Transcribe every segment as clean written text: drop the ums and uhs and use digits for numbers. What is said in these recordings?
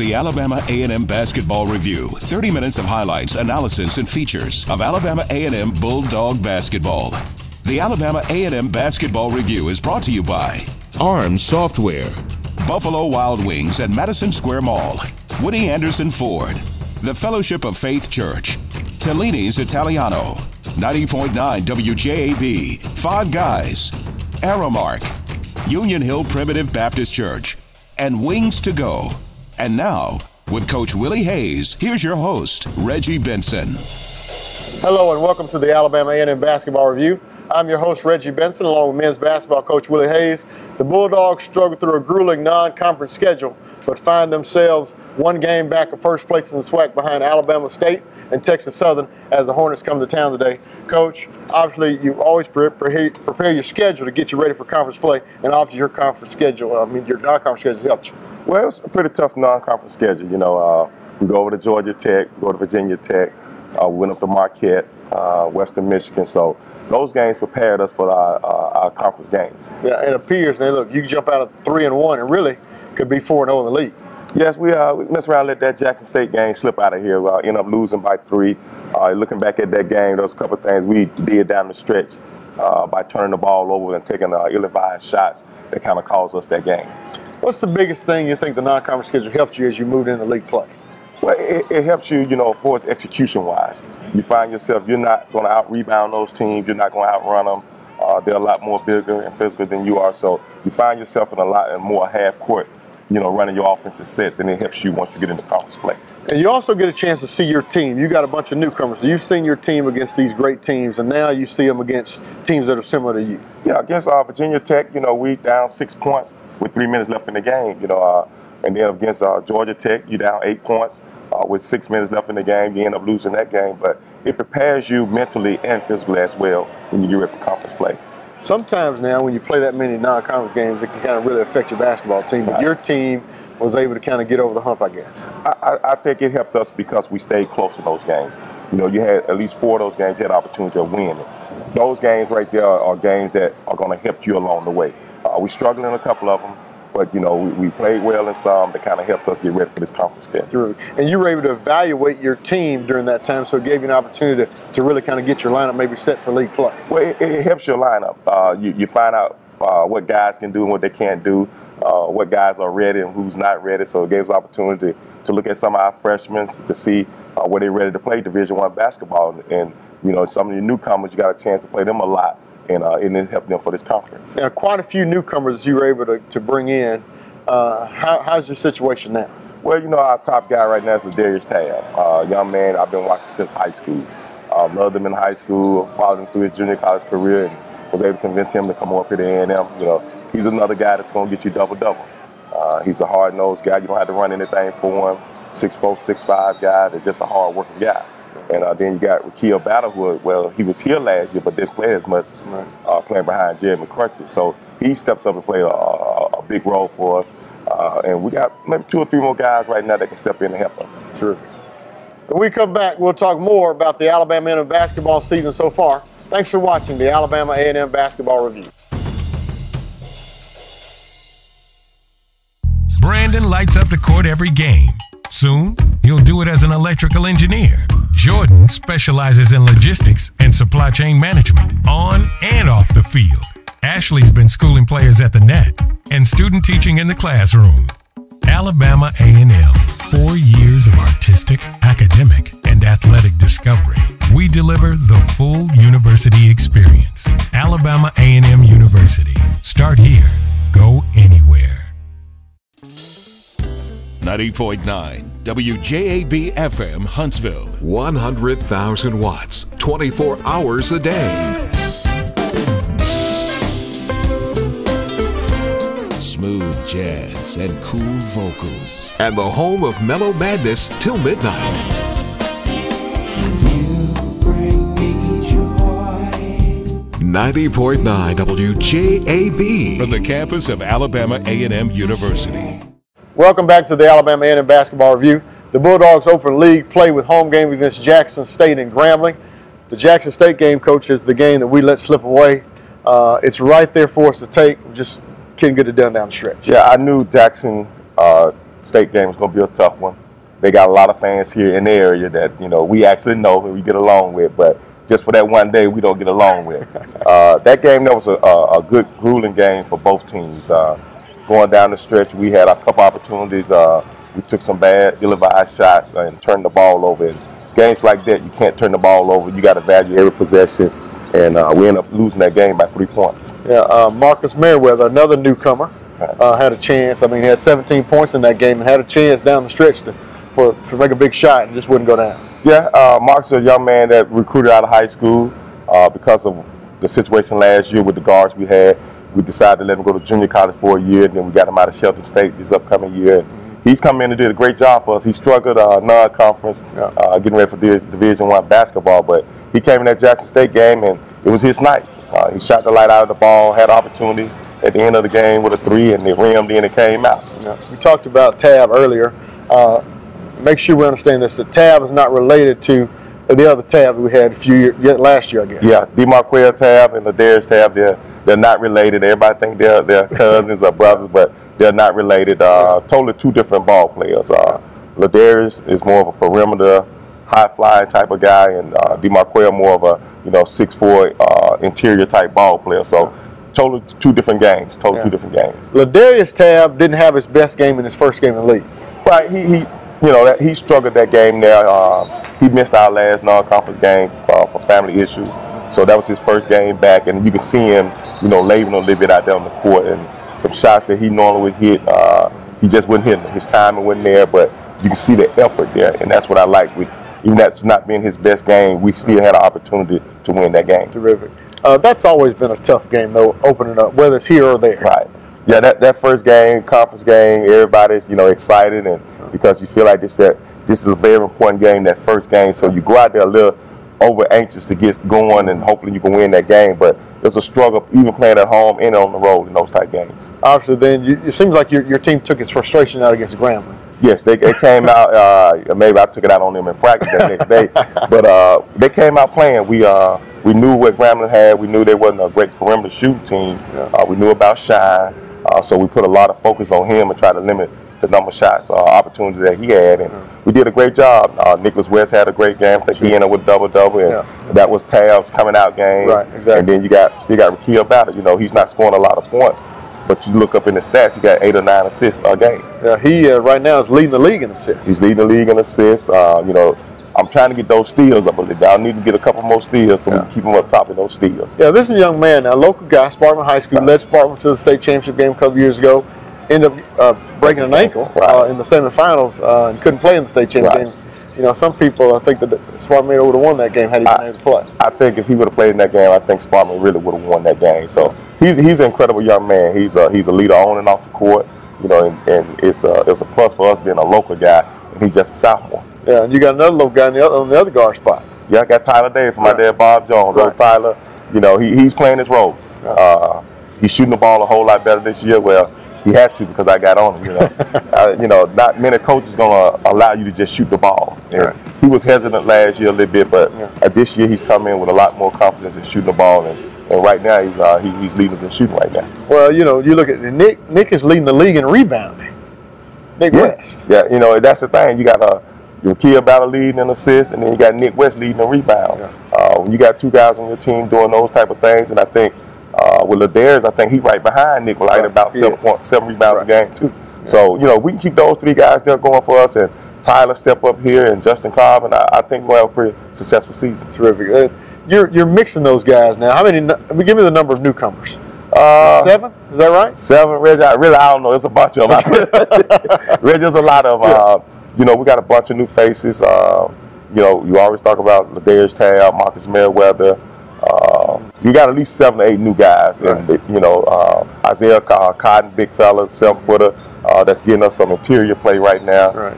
the Alabama A&M Basketball Review. 30 minutes of highlights, analysis, and features of Alabama A&M Bulldog basketball. The Alabama A&M Basketball Review is brought to you by ARMS Software, Buffalo Wild Wings at Madison Square Mall, Woody Anderson Ford, the Fellowship of Faith Church, Tellini's Italiano, 90.9 WJAB, Five Guys, Aramark, Union Hill Primitive Baptist Church, and Wings to Go. And now, with Coach Willie Hayes, here's your host, Reggie Benson. Hello and welcome to the Alabama A&M Basketball Review. I'm your host, Reggie Benson, along with men's basketball coach Willie Hayes. The Bulldogs struggle through a grueling non-conference schedule, but find themselves one game back of first place in the SWAC behind Alabama State and Texas Southern as the Hornets come to town today. Coach, obviously you always prepare your schedule to get you ready for conference play, and obviously your conference schedule, your non-conference schedule helped you. Well, it's a pretty tough non-conference schedule. You know, we go over to Georgia Tech, go to Virginia Tech, we went up to Marquette, Western Michigan. So those games prepared us for our conference games. Yeah, it appears, now look, you can jump out of 3-1 and really could be 4-0 in the league. Yes, we messed around and let that Jackson State game slip out of here. We ended up losing by 3. Looking back at that game, there was a couple of things we did down the stretch by turning the ball over and taking ill-advised shots that kind of caused us that game. What's the biggest thing you think the non-conference schedule helped you as you moved into league play? Well, it helps you, for us execution-wise. You find yourself, you're not going to out-rebound those teams. You're not going to outrun them. They're a lot more bigger and physical than you are. So you find yourself in a lot more half-court, running your offensive sets, and it helps you once you get into conference play. And you also get a chance to see your team. You got a bunch of newcomers. You've seen your team against these great teams, and now you see them against teams that are similar to you. Yeah, against Virginia Tech, we down 6 points with 3 minutes left in the game, and then against Georgia Tech, you down 8 points with 6 minutes left in the game. You end up losing that game, but it prepares you mentally and physically as well when you get ready for conference play. Sometimes now when you play that many non-conference games, it can kind of really affect your basketball team, but your team was able to kind of get over the hump, I guess. I think it helped us because we stayed close to those games. You had at least 4 of those games you had the opportunity to win. Those games right there are games that are going to help you along the way. We struggled in a couple of them, but we played well in some that kind of helped us get ready for this conference schedule. And you were able to evaluate your team during that time, so it gave you an opportunity to really kind of get your lineup maybe set for league play. Well, it helps your lineup. You find out what guys can do and what they can't do, what guys are ready and who's not ready. So it gives us opportunity to look at some of our freshmen to see where they're ready to play Division I basketball. And some of the newcomers, you got a chance to play them a lot. And it helped them for this conference. Now, quite a few newcomers you were able to bring in. How's your situation now? Well, our top guy right now is Ladarius Tab. Young man I've been watching since high school. Loved him in high school, followed him through his junior college career, and was able to convince him to come up here to A&M. He's another guy that's going to get you double-double. He's a hard-nosed guy. You don't have to run anything for him. 6'4", 6'5" guy. That's just a hard-working guy. And then you got Raquel Battle, he was here last year, but didn't play as much, playing behind Jerry McCrutchy. So he stepped up and played a big role for us. And we got maybe 2 or 3 more guys right now that can step in and help us. Terrific. When we come back, we'll talk more about the Alabama A&M basketball season so far. Thanks for watching the Alabama A&M Basketball Review. Brandon lights up the court every game. Soon, he'll do it as an electrical engineer. Jordan specializes in logistics and supply chain management on and off the field. Ashley's been schooling players at the net and student teaching in the classroom. Alabama A&M, 4 years of artistic, academic, and athletic discovery. We deliver the full university experience. Alabama A&M University. Start here. Go anywhere. 90.9 WJAB FM Huntsville. 100,000 watts, 24 hours a day. Smooth jazz and cool vocals. And the home of mellow madness till midnight. You bring me joy. 90.9 WJAB. From the campus of Alabama A&M University. Welcome back to the Alabama A&M Basketball Review. The Bulldogs open league play with home games against Jackson State and Grambling. The Jackson State game, Coach, is the game that we let slip away. It's right there for us to take. We just couldn't get it done down the stretch. Yeah, I knew Jackson State game is going to be a tough one. They got a lot of fans here in the area that, you know, we actually know and we get along with, but just for that one day, we don't get along with. That game, that was a good, grueling game for both teams. Going down the stretch, we had a couple opportunities. We took some bad, ill-advised shots and turned the ball over. And games like that, you can't turn the ball over. You got to value every possession. And we ended up losing that game by 3 points. Yeah, Marcus Merriweather, another newcomer, had a chance. I mean, he had 17 points in that game and had a chance down the stretch to make a big shot and just wouldn't go down. Yeah, Mark's a young man that recruited out of high school because of the situation last year with the guards we had. We decided to let him go to junior college for a year, and then we got him out of Shelton State this upcoming year. He's come in and did a great job for us. He struggled non-conference, getting ready for Division I basketball, but he came in that Jackson State game, and it was his night. He shot the light out of the ball, had an opportunity at the end of the game with a 3, and it rimmed in and came out. Yeah. We talked about Tab earlier. Make sure we understand this. The Tab is not related to the other Tab we had last year, I guess. Yeah, DeMarquea Tab and Ladarius Tab, they're not related. Everybody think they're cousins or brothers, but they're not related. Totally 2 different ball players. Ladarius is more of a perimeter, high-flying type of guy, and DeMarquea more of a 6'4" interior type ball player. So totally 2 different games. Totally 2 different games. Ladarius Tab didn't have his best game in his first game in the league. Right. He struggled that game there. He missed our last non-conference game for family issues. So that was his first game back, and you could see him, laboring a little bit out there on the court, and some shots that he normally would hit, he just wasn't hitting them. His timing wasn't there, but you can see the effort there, and that's what I like. Even that's not being his best game, we still had an opportunity to win that game. Terrific. That's always been a tough game, though, opening up, whether it's here or there. Right. Yeah, that first game, conference game, everybody's excited, and because you feel like this is a very important game, that first game. So you go out there a little over anxious to get going, and hopefully you can win that game. But there's a struggle even playing at home and on the road in those type games. Obviously, then it seems like your team took its frustration out against Grambling. Yes, they came out. Maybe I took it out on them in practice that next day, but they came out playing. We knew what Grambling had. We knew they wasn't a great perimeter shooting team. Yeah. We knew about Shine. So we put a lot of focus on him and try to limit the number of shots, opportunities that he had, and we did a great job. Nicholas West had a great game. I think he ended up with double-double, and that was Tab's coming out game. Right, exactly. And then you still got Rakeem Ballard. He's not scoring a lot of points, but you look up in the stats, he got 8 or 9 assists a game. Yeah, he right now is leading the league in assists. He's leading the league in assists. I'm trying to get those steals up a little bit. I need to get a couple more steals so we can keep him up top of those steals. Yeah, this is a young man now, local guy, Sparkman High School, led Sparkman to the state championship game a couple years ago. Ended up breaking an ankle in the semifinals and couldn't play in the state championship game. Some people think that Sparkman would have won that game had he been able to play. I think if he would have played in that game, I think Sparkman really would have won that game. So he's an incredible young man. He's a leader on and off the court. And it's a plus for us being a local guy, and he's just a sophomore. Yeah, and you got another local guy on the other guard spot. Yeah, I got Tyler Davis from my dad, Bob Jones. Old Tyler, he's playing his role. He's shooting the ball a whole lot better this year. Well, he had to because I got on him. Not many coaches going to allow you to just shoot the ball. And he was hesitant last year a little bit, but this year he's come in with a lot more confidence in shooting the ball. And right now he's leading us in shooting right now. Well, you look at Nick. Nick is leading the league in rebounding. Nick West. Yeah, that's the thing. You got Rakeem Ballard leading in assists, and then you got Nick West leading in rebound. When you got 2 guys on your team doing those type of things, and I think with Ladarius, I think he's right behind Nick with about 7 rebounds a game too. So we can keep those 3 guys there going for us, and Tyler step up here, and Justin Cobb, and I think we'll have a pretty successful season. Terrific. You're mixing those guys now. How many? Give me the number of newcomers. 7? Is that right? 7. Reggie, I don't know. There's a bunch of them. Reggie, there's a lot of them. We got a bunch of new faces. You always talk about Ladarius Tab, Marcus Merriweather. You got at least 7 or 8 new guys. And, Isaiah Cotton, big fella, 7-footer, that's getting us some interior play right now.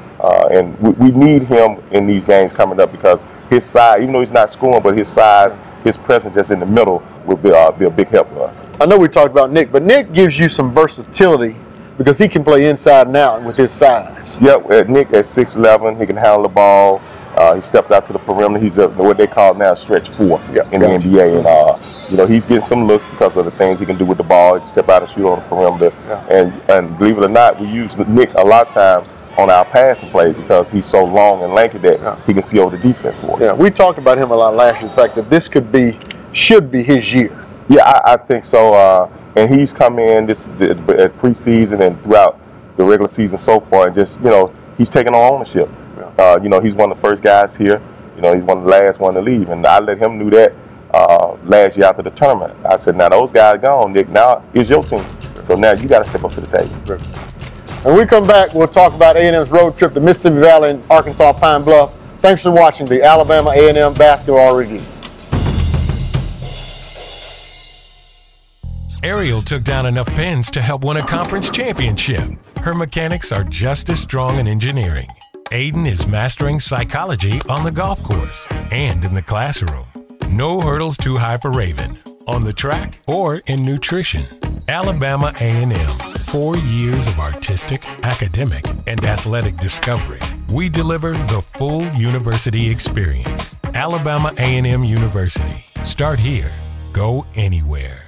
And we need him in these games coming up because his size, even though he's not scoring, but his size, his presence just in the middle will be a big help for us. I know we talked about Nick, but Nick gives you some versatility because he can play inside and out with his size. Yep, Nick at 6'11", he can handle the ball. He steps out to the perimeter. He's what they call now stretch 4 in the NBA, and he's getting some looks because of the things he can do with the ball. He can step out and shoot on the perimeter, and believe it or not, we use Nick a lot of times on our passing play because he's so long and lanky that he can see over the defense for us. Yeah, we talked about him a lot last year. The fact that this should be his year. Yeah, I think so. And he's come in at preseason and throughout the regular season so far, and just, he's taking on ownership. Yeah. He's one of the first guys here. He's one of the last one to leave, and I let him know that last year after the tournament. I said, now those guys gone, Nick. Now it's your team. So now you got to step up to the table. When we come back, we'll talk about A&M's road trip to Mississippi Valley and Arkansas Pine Bluff. Thanks for watching the Alabama A&M Basketball Review. Ariel took down enough pins to help win a conference championship. Her mechanics are just as strong in engineering. Aiden is mastering psychology on the golf course and in the classroom. No hurdles too high for Raven, on the track or in nutrition. Alabama A&M, 4 years of artistic, academic, and athletic discovery. We deliver the full university experience. Alabama A&M University. Start here. Go anywhere.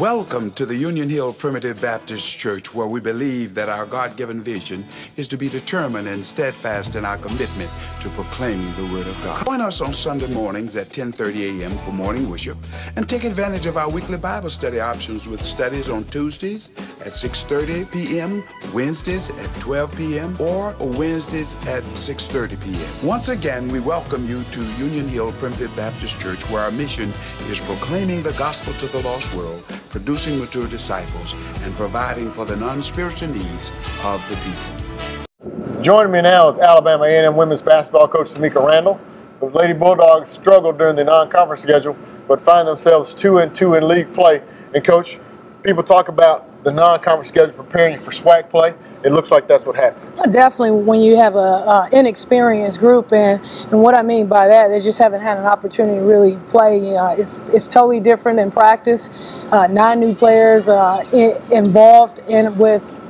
Welcome to the Union Hill Primitive Baptist Church, where we believe that our God-given vision is to be determined and steadfast in our commitment to proclaiming the Word of God. Join us on Sunday mornings at 10:30 a.m. for morning worship, and take advantage of our weekly Bible study options with studies on Tuesdays at 6:30 p.m., Wednesdays at 12 p.m., or Wednesdays at 6:30 p.m. Once again, we welcome you to Union Hill Primitive Baptist Church, where our mission is proclaiming the gospel to the lost world, producing mature disciples, and providing for the non-spiritual needs of the people. Joining me now is Alabama A&M women's basketball coach Tamika Randall. The Lady Bulldogs struggled during the non-conference schedule, but find themselves 2-2 in league play. And Coach, people talk about the non-conference schedule preparing you for SWAC play. It looks like that's what happened. Definitely, when you have a inexperienced group, and what I mean by that, they just haven't had an opportunity to really play. It's totally different than practice. 9 new players involved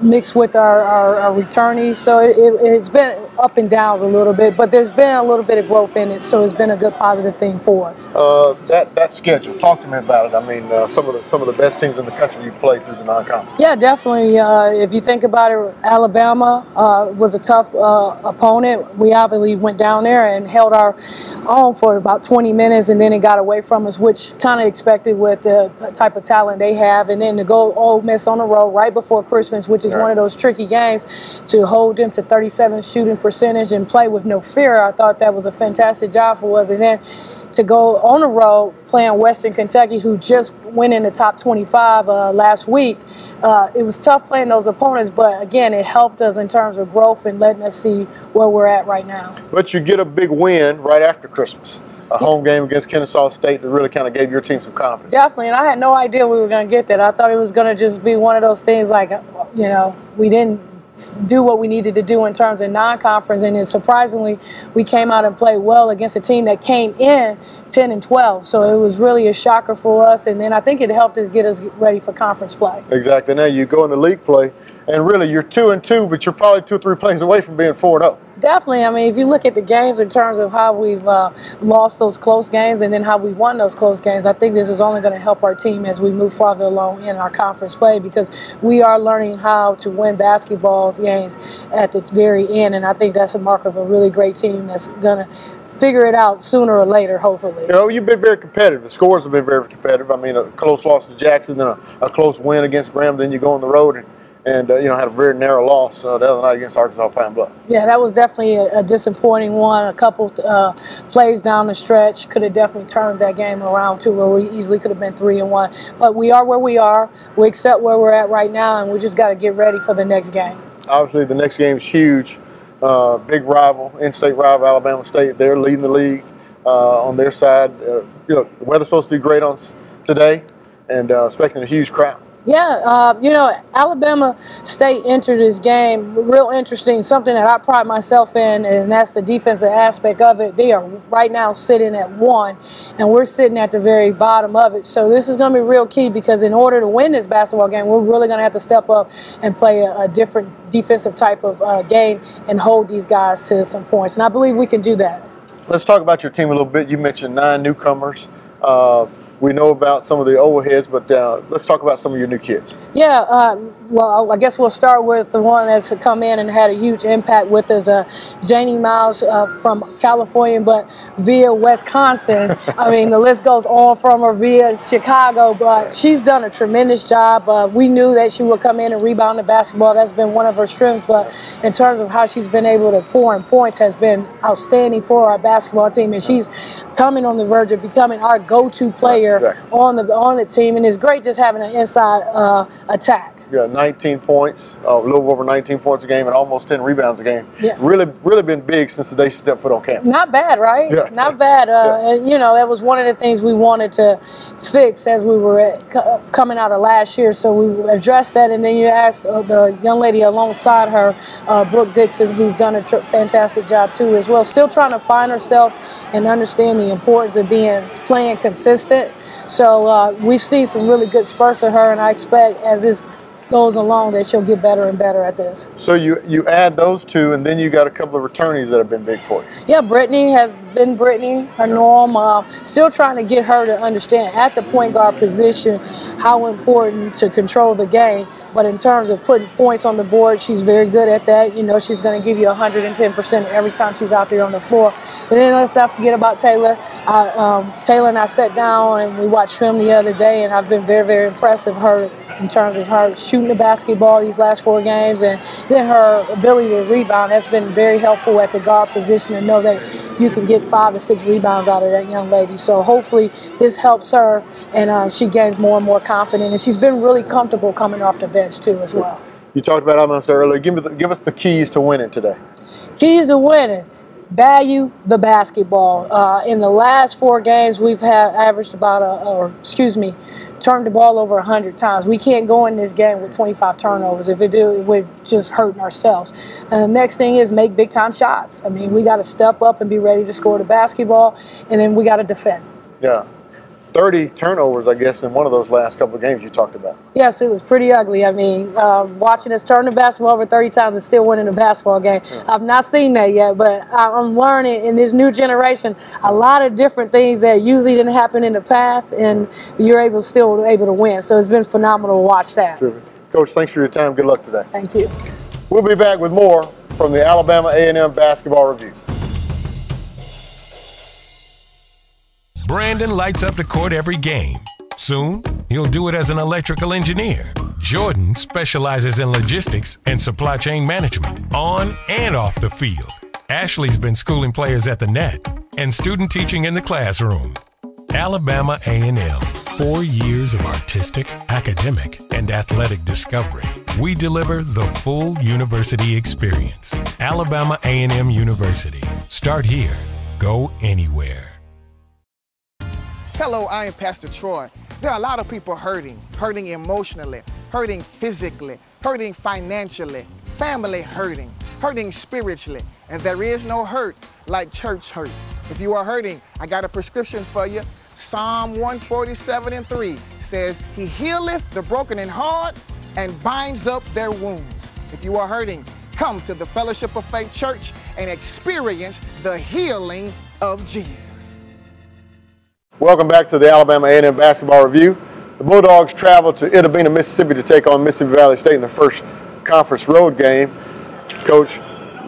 mixed with our returnees. So it's been up and downs a little bit, but there's been a little bit of growth in it. So it's been a good positive thing for us. That schedule, talk to me about it. I mean, some of the best teams in the country you played through the non-conference. Yeah, definitely. If you think about it, Alabama was a tough opponent. We obviously went down there and held our own for about 20 minutes, and then it got away from us, which kind of expected with the type of talent they have. And then to go Ole Miss on the road right before Christmas, which is one of those tricky games, to hold them to 37 shooting percentage and play with no fear, I thought that was a fantastic job for us. And then to go on the road playing Western Kentucky, who just went in the top 25 last week. It was tough playing those opponents, but again, it helped us in terms of growth and letting us see where we're at right now. But you get a big win right after Christmas. A home game against Kennesaw State that really kind of gave your team some confidence. Definitely, and I had no idea we were going to get that. I thought it was going to just be one of those things like, we didn't do what we needed to do in terms of non-conference, and then surprisingly, we came out and played well against a team that came in 10-12. So it was really a shocker for us, and then I think it helped us get ready for conference play. Exactly. Now you go into league play, and really you're 2-2, but you're probably 2 or 3 plays away from being 4-0. Definitely. I mean, if you look at the games in terms of how we've lost those close games and then how we won those close games, I think this is only going to help our team as we move farther along in our conference play, because we are learning how to win basketball games at the very end, and I think that's a mark of a really great team that's going to figure it out sooner or later, hopefully. You've been very competitive. The scores have been very competitive. I mean, a close loss to Jackson, then a close win against Graham, then you go on the road and had a very narrow loss the other night against Arkansas Pine Bluff. Yeah, that was definitely a disappointing one. A couple plays down the stretch could have definitely turned that game around to where we easily could have been 3-1. But we are where we are. We accept where we're at right now, and we just got to get ready for the next game. Obviously, the next game's huge. Big rival, in-state rival, Alabama State. They're leading the league on their side. The weather's supposed to be great on today, and expecting a huge crowd. Yeah, Alabama State entered this game real interesting, something that I pride myself in, and that's the defensive aspect of it. They are right now sitting at 1, and we're sitting at the very bottom of it. So this is going to be real key, because in order to win this basketball game, we're really going to have to step up and play a different defensive type of game and hold these guys to some points. And I believe we can do that. Let's talk about your team a little bit. You mentioned 9 newcomers. We know about some of the old heads, but let's talk about some of your new kids. Yeah, well, I guess we'll start with the one that's come in and had a huge impact with us, Janie Miles from California, but via Wisconsin. I mean, the list goes on from her via Chicago, but she's done a tremendous job. We knew that she would come in and rebound the basketball. That's been one of her strengths, but in terms of how she's been able to pour in points has been outstanding for our basketball team, and she's coming on the verge of becoming our go-to player on the team, and it's great just having an inside attack. Yeah, 19 points, a little over 19 points a game, and almost 10 rebounds a game. Yeah. Really been big since the day she stepped foot on campus. Not bad, right? Yeah. Not bad. And, you know, that was one of the things we wanted to fix as we were coming out of last year. So we addressed that, and then you asked the young lady alongside her, Brooke Dixon, who's done a fantastic job too as well. Still trying to find herself and understand the importance of playing consistent. So we've seen some really good spurts of her, and I expect as this goes along that she'll get better and better at this. So you add those two, and then you got a couple of returnees that have been big for you. Yeah, Brittany has been her norm. Still trying to get her to understand at the point guard position how important to control the game. But in terms of putting points on the board, she's very good at that. You know, she's going to give you 110% every time she's out there on the floor. And then let's not forget about Taylor. Taylor and I sat down and we watched film the other day, and I've been very impressed with her in terms of her shooting the basketball these last 4 games, and then her ability to rebound has been very helpful at the guard position, and know that you can get 5 to 6 rebounds out of that young lady. So hopefully this helps her, and she gains more and more confidence, and she's been really comfortable coming off the bench too as well. You talked about Alabama earlier. Give us the keys to winning today. Keys to winning. Value the basketball. In the last 4 games, we've averaged about turned the ball over 100 times. We can't go in this game with 25 turnovers. If we do, we're just hurting ourselves. And the next thing is make big-time shots. I mean, we got to step up and be ready to score the basketball, and then we got to defend. Yeah. 30 turnovers, I guess, in one of those last couple of games you talked about. Yes, it was pretty ugly. I mean, watching us turn the basketball over 30 times and still winning a basketball game. Yeah. I've not seen that yet, but I'm learning in this new generation a lot of different things that usually didn't happen in the past, and you're still able to win. So it's been phenomenal to watch that. Sure. Coach, thanks for your time. Good luck today. Thank you. We'll be back with more from the Alabama A&M Basketball Review. Brandon lights up the court every game. Soon, he'll do it as an electrical engineer. Jordan specializes in logistics and supply chain management, on and off the field. Ashley's been schooling players at the net and student teaching in the classroom. Alabama A&M, 4 years of artistic, academic, and athletic discovery. We deliver the full university experience. Alabama A&M University. Start here. Go anywhere. Hello, I am Pastor Troy. There are a lot of people hurting emotionally, hurting physically, hurting financially, family hurting spiritually, and there is no hurt like church hurt. If you are hurting, I got a prescription for you. Psalm 147:3 says, He healeth the broken in heart and binds up their wounds. If you are hurting, come to the Fellowship of Faith Church and experience the healing of Jesus. Welcome back to the Alabama A&M Basketball Review. The Bulldogs traveled to Itta Bena, Mississippi to take on Mississippi Valley State in the first conference road game. Coach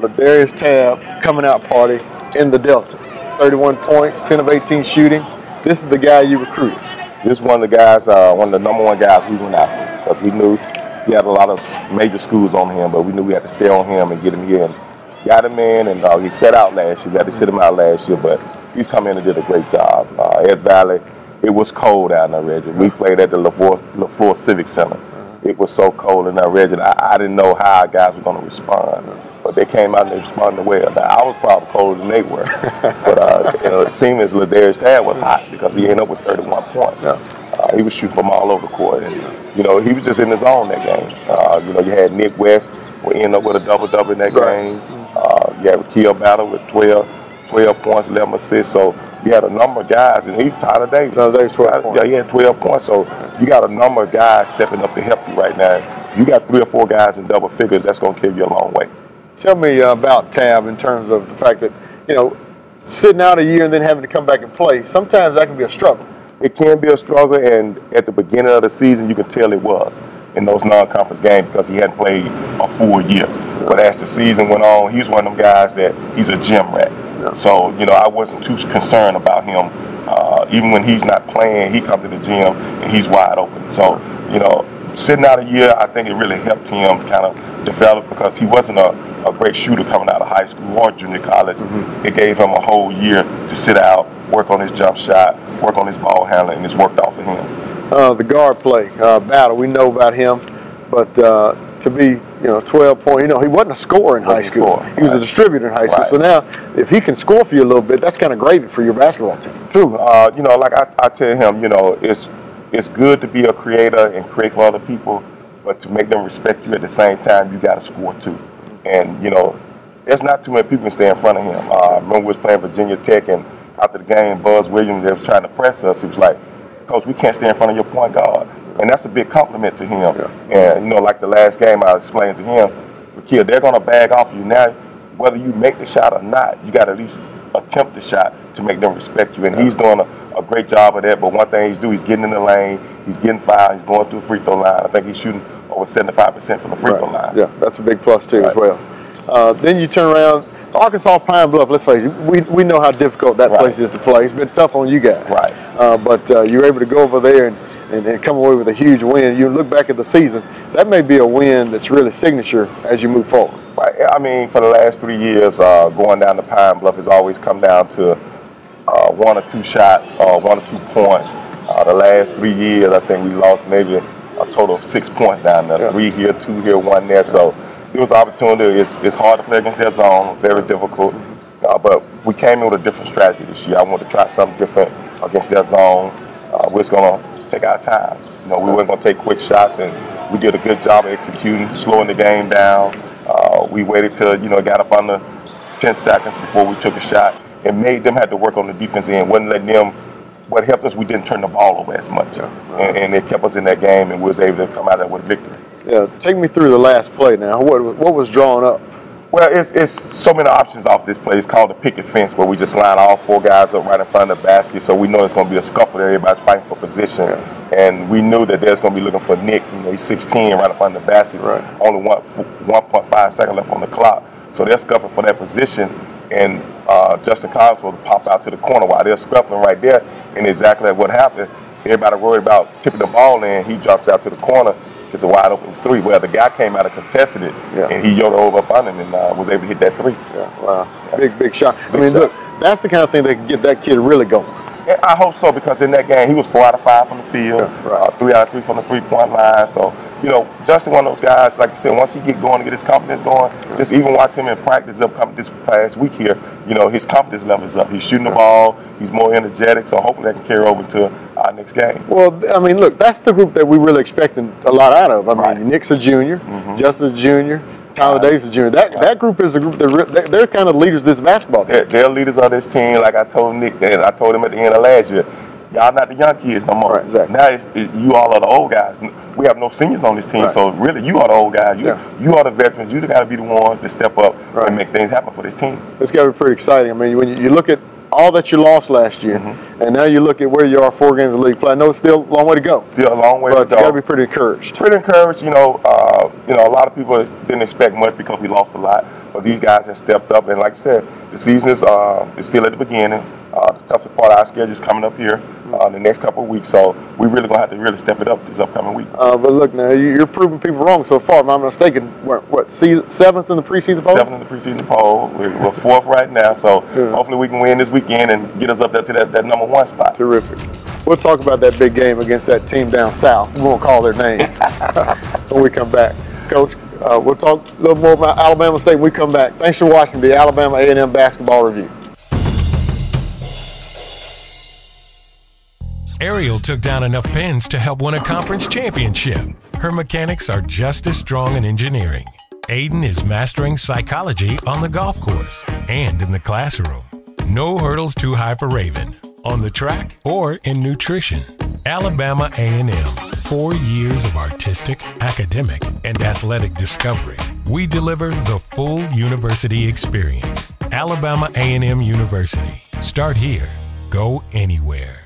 Ladarius Tabb coming out party in the Delta. 31 points, 10 of 18 shooting. This is the guy you recruited. This is one of the guys, one of the number 1 guys we went after, because we knew he had a lot of major schools on him, but we knew we had to stay on him and get him here. And got him in, and he sat out last year. We had to sit him out last year, but he's come in and did a great job. Ed Valley, it was cold out in Reggie. We played at the LaFleur Civic Center. It was so cold in Reggie. I didn't know how our guys were going to respond, but they came out and they responded well. Now, I was probably colder than they were, but it seemed as Ladarius Tabb was hot because he ended up with 31 points. He was shooting from all over the court, and he was just in his zone that game. You had Nick West, who ended up with a double-double in that game. You had Keel Battle with 12 points, 11 assists. So you had a number of guys, and he's Tyler Davis. 12 points. Yeah, he had 12 points. So you got a number of guys stepping up to help you right now. You got 3 or 4 guys in double figures, that's going to carry you a long way. Tell me about Tabb in terms of the fact that, sitting out a year and then having to come back and play, sometimes that can be a struggle. It can be a struggle, and at the beginning of the season, you can tell it was. in those non-conference games because he hadn't played a full year. But as the season went on, he's one of them guys that he's a gym rat. So, you know, I wasn't too concerned about him. Even when he's not playing, he comes to the gym and he's wide open. So, you know, sitting out a year, I think it really helped him kind of develop because he wasn't a great shooter coming out of high school or junior college. It gave him a whole year to sit out, work on his jump shot, work on his ball handling, and it's worked out for him. The guard play, battle, we know about him, but to be, you know, 12 point, you know, he wasn't a scorer in high school. He was a distributor in high school. So now, if he can score for you a little bit, that's kind of gravy for your basketball team. True. You know, like I tell him, you know, it's good to be a creator and create for other people, but to make them respect you at the same time, you got to score too. And, you know, there's not too many people can stay in front of him. I remember we was playing Virginia Tech, and after the game, Buzz Williams, they was trying to press us. He was like, Coach, we can't stay in front of your point guard. And that's a big compliment to him. And, you know, like the last game I explained to him, kid, they're going to bag off you. Now, whether you make the shot or not, you got to at least attempt the shot to make them respect you. And he's doing a great job of that. But one thing he's doing, he's getting in the lane, he's getting fouled, he's going through the free throw line. I think he's shooting over 75% from the free throw line. Yeah, that's a big plus too as well. Then you turn around, Arkansas Pine Bluff, let's face it, we know how difficult that place is to play. It's been tough on you guys. But you're able to go over there and come away with a huge win. You look back at the season, that may be a win that's really signature as you move forward. Right. I mean, for the last 3 years, going down to Pine Bluff has always come down to 1 or 2 shots, 1 or 2 points. The last 3 years, I think we lost maybe a total of 6 points down there. 3 here, 2 here, 1 there. So it was an opportunity. It's hard to play against their zone, very difficult. But we came in with a different strategy this year. I wanted to try something different against their zone. We're just going to take our time. You know, we weren't going to take quick shots, and we did a good job of executing, slowing the game down. We waited till, you know, got up under 10 seconds before we took a shot and made them have to work on the defense end. Wasn't letting them, what helped us, we didn't turn the ball over as much. And it kept us in that game, and we was able to come out of it with victory. Yeah, take me through the last play now. What was drawn up? Well, it's so many options off this play. It's called the picket fence, where we just line all 4 guys up right in front of the basket, so we know it's going to be a scuffle there. Everybody's fighting for position. And we knew that there's going to be looking for Nick. You know, he's 16, right up under the basket. Only 1.5 seconds left on the clock. So they're scuffling for that position, and Justin Collins will pop out to the corner while they're scuffling right there. And exactly what happened, everybody worried about tipping the ball in. He drops out to the corner. It's a wide open 3. Well, the guy came out and contested it, and he yodeled over up on him and was able to hit that 3. Wow, big shot. I mean, look, that's the kind of thing that can get that kid really going. Yeah, I hope so, because in that game, he was 4 out of 5 from the field, 3 out of 3 from the 3-point line. So, you know, Justin, one of those guys, like you said, once he get going and get his confidence going, just even watch him in practice this past week here, you know, his confidence level is up. He's shooting the ball, he's more energetic, so hopefully that can carry over to our next game. Well, I mean, look, that's the group that we really expecting a lot out of. I mean, Nick's a junior, Justin's a junior, Tyler Davis is a junior. That group is a group that they're kind of leaders of this basketball team. They're leaders of this team. Like I told Nick, and I told him at the end of last year, y'all not the young kids no more. Now you all are the old guys. We have no seniors on this team, so really you are the old guys. You are the veterans. You got to be the ones to step up and make things happen for this team. It's got to be pretty exciting. I mean, when you look at all that you lost last year, and now you look at where you are 4 games of league play. I know it's still a long way to go. Still a long way to go. But you got to be pretty encouraged. Pretty encouraged. You know, a lot of people didn't expect much because we lost a lot. But these guys have stepped up, and like I said, the season is still at the beginning. The toughest part of our schedule is coming up here the next couple of weeks, so we really gonna have to really step it up this upcoming week. But look, now you're proving people wrong so far. If I'm not mistaken, what 7th in the preseason poll? 7th in the preseason poll. We're 4th right now, so hopefully we can win this weekend and get us up there to that number 1 spot. Terrific. We'll talk about that big game against that team down south. We won't call their name when we come back, Coach. We'll talk a little more about Alabama State when we come back. Thanks for watching the Alabama A&M Basketball Review. Ariel took down enough pins to help win a conference championship. Her mechanics are just as strong in engineering. Aiden is mastering psychology on the golf course and in the classroom. No hurdles too high for Raven, on the track or in nutrition. Alabama A&M, 4 years of artistic, academic, and athletic discovery. We deliver the full university experience. Alabama A&M University. Start here. Go anywhere.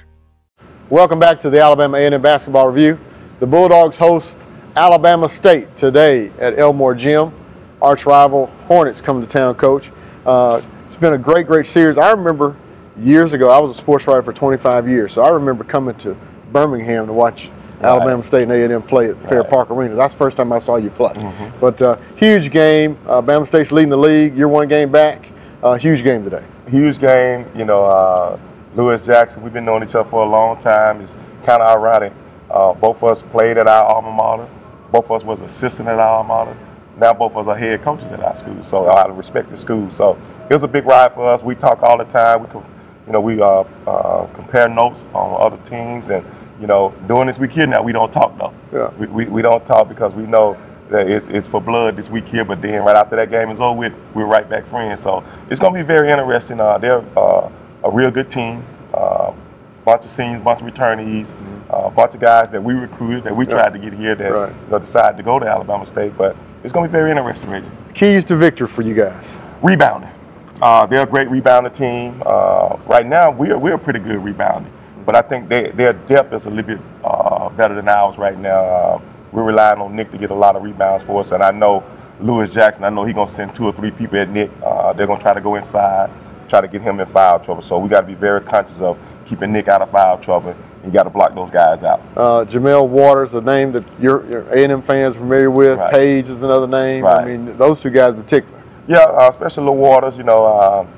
Welcome back to the Alabama A&M Basketball Review. The Bulldogs host Alabama State today at Elmore Gym. Arch rival Hornets coming to town, Coach. It's been a great series. I remember years ago, I was a sports writer for 25 years, so I remember coming to Birmingham to watch Alabama State and A&M play at Fair Park Arena. That's the first time I saw you play. But huge game. Alabama State's leading the league. You're one game back. Huge game today. Huge game. You know, Lewis Jackson, we've been knowing each other for a long time. It's kind of ironic. Both of us played at our alma mater. Both of us was assistant at our alma mater. Now both of us are head coaches at our school, so out of respect to school. So it was a big ride for us. We talk all the time. We compare notes on other teams, and during this week here now we don't talk though. Yeah. We don't talk because we know that it's for blood this week here. But then right after that game is over with, we're right back friends. So it's going to be very interesting. They're a real good team. Bunch of seniors, bunch of returnees, a bunch of guys that we recruited, that we tried to get here that decided to go to Alabama State. But it's going to be very interesting, Reggie. Keys to victory for you guys. Rebounding. They're a great rebounder team. Right now, we're a pretty good rebounder. But I think their depth is a little bit better than ours right now. We're relying on Nick to get a lot of rebounds for us. And I know Lewis Jackson, I know he's going to send 2 or 3 people at Nick. They're going to try to go inside, try to get him in foul trouble. So we got to be very conscious of keeping Nick out of foul trouble. You got to block those guys out. Jamel Waters, a name that your A&M fans are familiar with. Right. Page is another name. Right. I mean, those 2 guys in particular. Yeah, especially Lil Waters,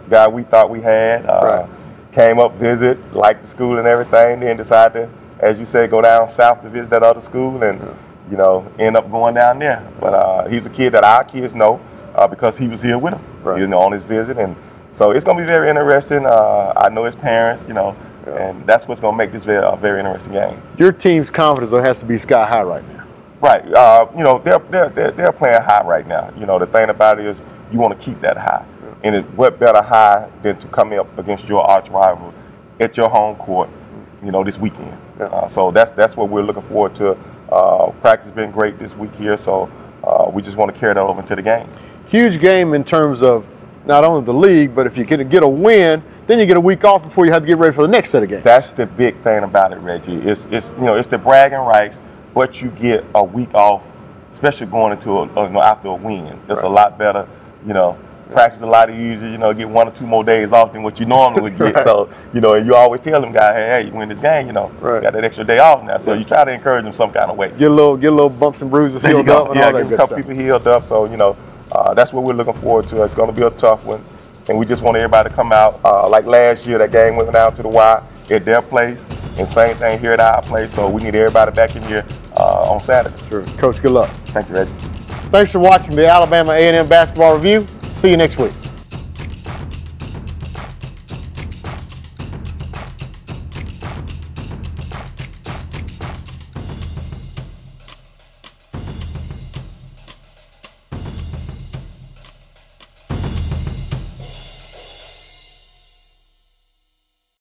guy we thought we had. Came up, visit, liked the school and everything, then decided to, as you said, go down south to visit that other school and, end up going down there. But he's a kid that our kids know because he was here with them, on his visit. And so it's going to be very interesting. I know his parents, and that's what's going to make this a very interesting game. Your team's confidence has to be sky high right now. Right. They're playing high right now. The thing about it is you want to keep that high. And what better high than to come up against your arch rival at your home court, this weekend. So that's what we're looking forward to. Practice has been great this week here, so we just want to carry that over into the game. Huge game in terms of not only the league, but if you can get a win, then you get a week off before you have to get ready for the next set of games. That's the big thing about it, Reggie. It's the bragging rights, but you get a week off, especially going into after a win. It's a lot better, practice a lot easier, get 1 or 2 more days off than what you normally would get. So, and you always tell them guys, hey, you win this game, you got that extra day off now. So you try to encourage them some kind of way. Get a little bumps and bruises healed up and all that get a couple people healed up. So, that's what we're looking forward to. It's going to be a tough one. And we just want everybody to come out. Like last year, that game went down to the wire at their place. And same thing here at our place. So we need everybody back in here on Saturday. Sure. Coach, good luck. Thank you, Reggie. Thanks for watching the Alabama A&M Basketball Review. See you next week.